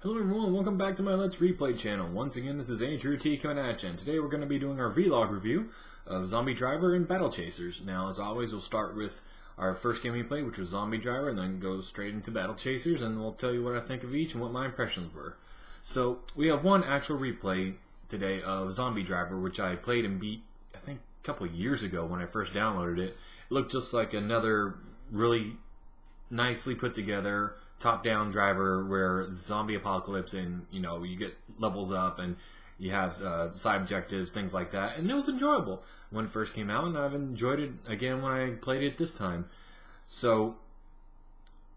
Hello everyone, welcome back to my Let's Replay channel. Once again, this is Andrew T coming at you, and today we're going to be doing our vlog review of Zombie Driver and Battle Chasers. Now, as always, we'll start with our first game we played, which was Zombie Driver, and then go straight into Battle Chasers, and we'll tell you what I think of each and what my impressions were. So, we have one actual replay today of Zombie Driver, which I played and beat, I think, a couple of years ago when I first downloaded it. It looked just like another really nicely put together top-down driver where zombie apocalypse, and you get levels up and you have side objectives, things like that, and it was enjoyable when it first came out, and I've enjoyed it again when I played it this time. So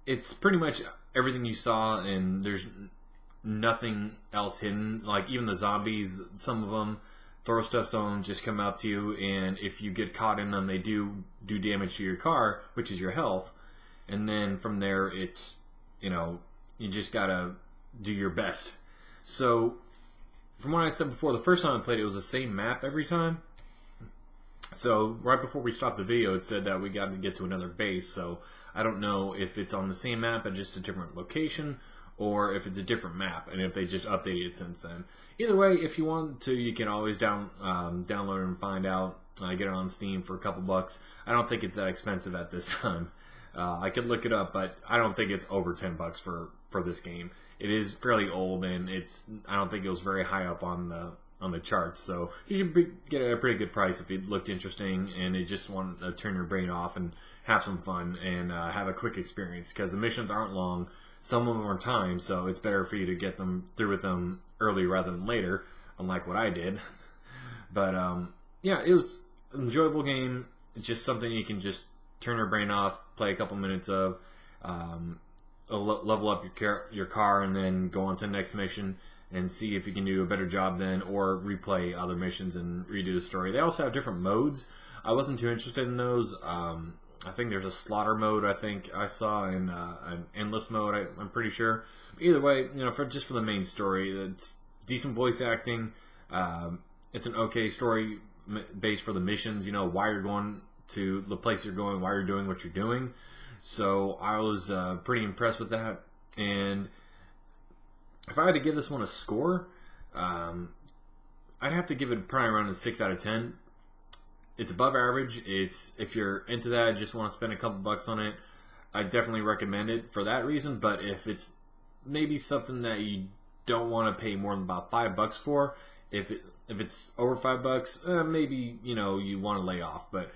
it's pretty much everything you saw, and there's nothing else hidden. Like, even the zombies, some of them throw stuff, some of them just come up to you, and if you get caught in them, they do damage to your car, which is your health. And then from there, it's, you just gotta do your best. So, from what I said before, the first time I played it was the same map every time. So, right before we stopped the video, it said that we got to get to another base. So, I don't know if it's on the same map at just a different location, or if it's a different map, and if they just updated it since then. Either way, if you want to, you can always download it and find out. Get it on Steam for a couple bucks. I don't think it's that expensive at this time. I could look it up, but I don't think it's over 10 bucks for this game. It is fairly old, and I don't think it was very high up on the charts. So you should get a pretty good price if it looked interesting and you just want to turn your brain off and have some fun and have a quick experience, because the missions aren't long. Some of them are timed, so it's better for you to get them through with them early rather than later, unlike what I did. But yeah, it was an enjoyable game. It's just something you can just turn your brain off, play a couple minutes of, level up your car, and then go on to the next mission and see if you can do a better job then, or replay other missions and redo the story. They also have different modes. I wasn't too interested in those. I think there's a slaughter mode, I think I saw, and an endless mode, I'm pretty sure. Either way, just for the main story, it's decent voice acting. It's an okay story base for the missions, why you're going to the place you're going, why you're doing what you're doing. So I was pretty impressed with that. And if I had to give this one a score, I'd have to give it probably around a 6 out of 10. It's above average. If you're into that, just want to spend a couple bucks on it, I definitely recommend it for that reason. But if it's maybe something that you don't want to pay more than about $5 for, if it's over $5, maybe you want to lay off. But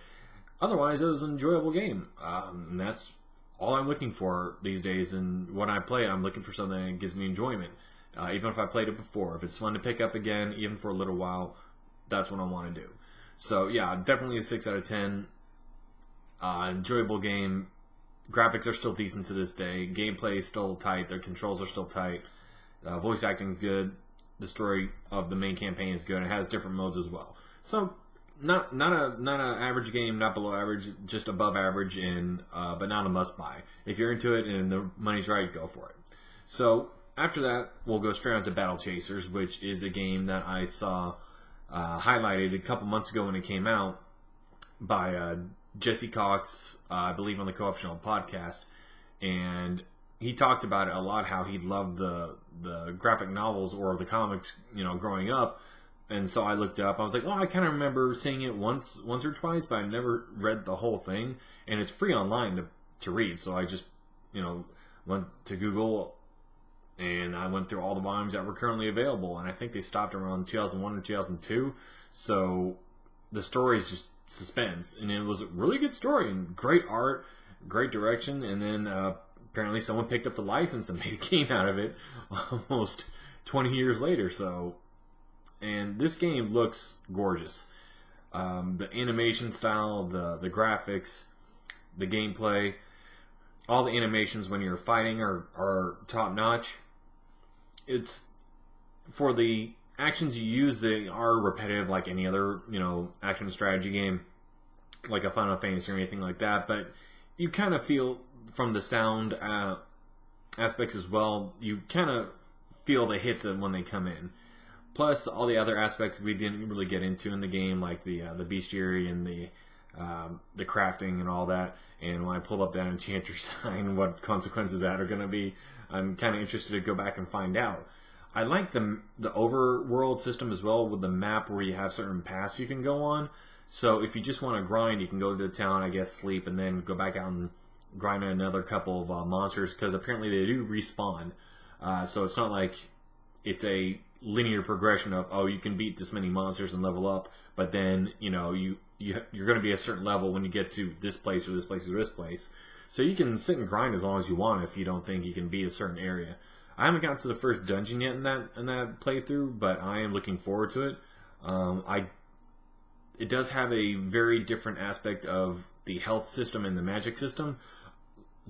otherwise, it was an enjoyable game, and that's all I'm looking for these days. And when I play, I'm looking for something that gives me enjoyment, even if I played it before. If it's fun to pick up again, even for a little while, that's what I want to do. So yeah, definitely a 6 out of 10. Enjoyable game. Graphics are still decent to this day. Gameplay is still tight. Their controls are still tight. Voice acting is good. The story of the main campaign is good. It has different modes as well. So not an average game, not below average, just above average, and but not a must buy. If you're into it and the money's right, go for it. So after that, we'll go straight on to Battle Chasers, which is a game that I saw highlighted a couple months ago when it came out by Jesse Cox, I believe on the Co-Optional podcast, and he talked about it a lot, how he loved the graphic novels or the comics, growing up. And so I looked up. I was like, oh, I kind of remember seeing it once or twice, but I never read the whole thing. And it's free online to read. So I just, went to Google, and I went through all the volumes that were currently available. And I think they stopped around 2001 or 2002. So the story is just suspense. And it was a really good story and great art, great direction. And then apparently someone picked up the license and made a game out of it almost 20 years later. So... And this game looks gorgeous. The animation style, the graphics, the gameplay, all the animations when you're fighting are top notch. It's for the actions you use, they are repetitive like any other action strategy game, like a Final Fantasy or anything like that. But you kind of feel from the sound aspects as well. You kind of feel the hits when they come in. Plus, all the other aspects we didn't really get into in the game, like the bestiary and the crafting and all that. And when I pull up that enchanter sign, what consequences that are going to be, I'm kind of interested to go back and find out. I like the overworld system as well, with the map where you have certain paths you can go on. So if you just want to grind, you can go to the town, I guess, sleep, and then go back out and grind another couple of monsters, because apparently they do respawn. So it's not like it's a linear progression of, oh, you can beat this many monsters and level up, but then, you know, you're going to be a certain level when you get to this place or this place or this place. So you can sit and grind as long as you want if you don't think you can beat a certain area. I haven't gotten to the first dungeon yet in that playthrough, but I am looking forward to it. It does have a very different aspect of the health system and the magic system.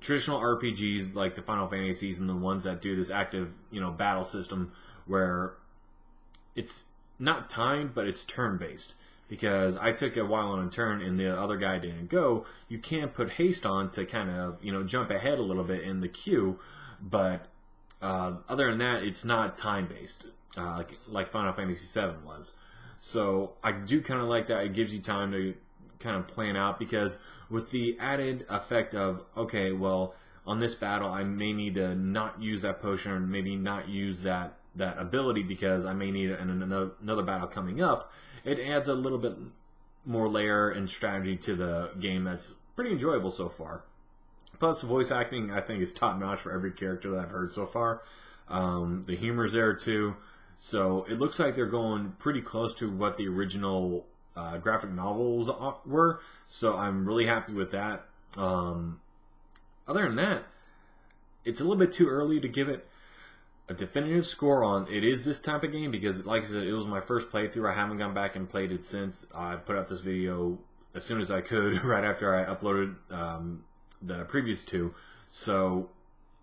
Traditional RPGs like the Final Fantasies and the ones that do this active, you know, battle system where it's not timed, but it's turn-based. Because I took a while on a turn and the other guy didn't go, you can put haste on to kind of, you know, jump ahead a little bit in the queue, but other than that, it's not time-based, like Final Fantasy VII was. So I do kind of like that. It gives you time to kind of plan out, because with the added effect of, okay, well, on this battle, I may need to not use that potion, or maybe not use that ability because I may need it in another battle coming up. It adds a little bit more layer and strategy to the game that's pretty enjoyable so far. Plus, voice acting, I think, is top-notch for every character that I've heard so far. The humor's there, too. So it looks like they're going pretty close to what the original graphic novels were. So I'm really happy with that. Other than that, it's a little bit too early to give it a definitive score on it is this type of game, because, like I said, it was my first playthrough. I haven't gone back and played it since. I put out this video as soon as I could, right after I uploaded the previous two. So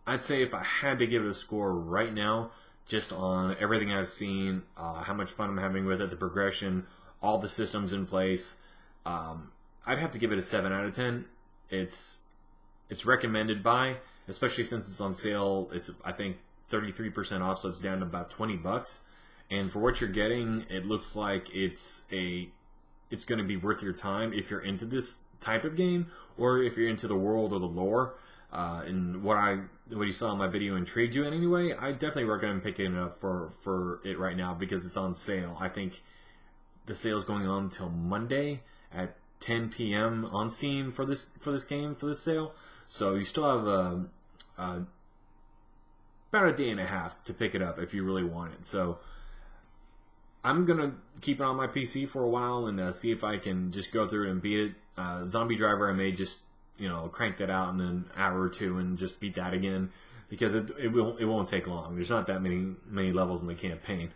I'd say if I had to give it a score right now, just on everything I've seen, how much fun I'm having with it, the progression, all the systems in place, I'd have to give it a 7 out of 10. It's recommended by, especially since it's on sale. It's, I think, 33% off, so it's down to about $20. And for what you're getting, it looks like it's going to be worth your time if you're into this type of game, or if you're into the world or the lore. And what you saw in my video intrigued you in any way, I definitely recommend picking it up for it right now, because it's on sale. I think the sale is going on until Monday at 10 p.m. on Steam for this sale. So you still have about a day and a half to pick it up if you really want it. So I'm gonna keep it on my PC for a while and see if I can just go through it and beat it. Zombie Driver, I may just, you know, crank that out in an hour or two and just beat that again, because it won't take long. There's not that many levels in the campaign.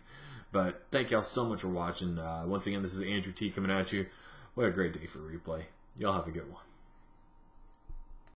But thank y'all so much for watching. Once again, this is Andrew T coming at you. What a great day for replay. Y'all have a good one.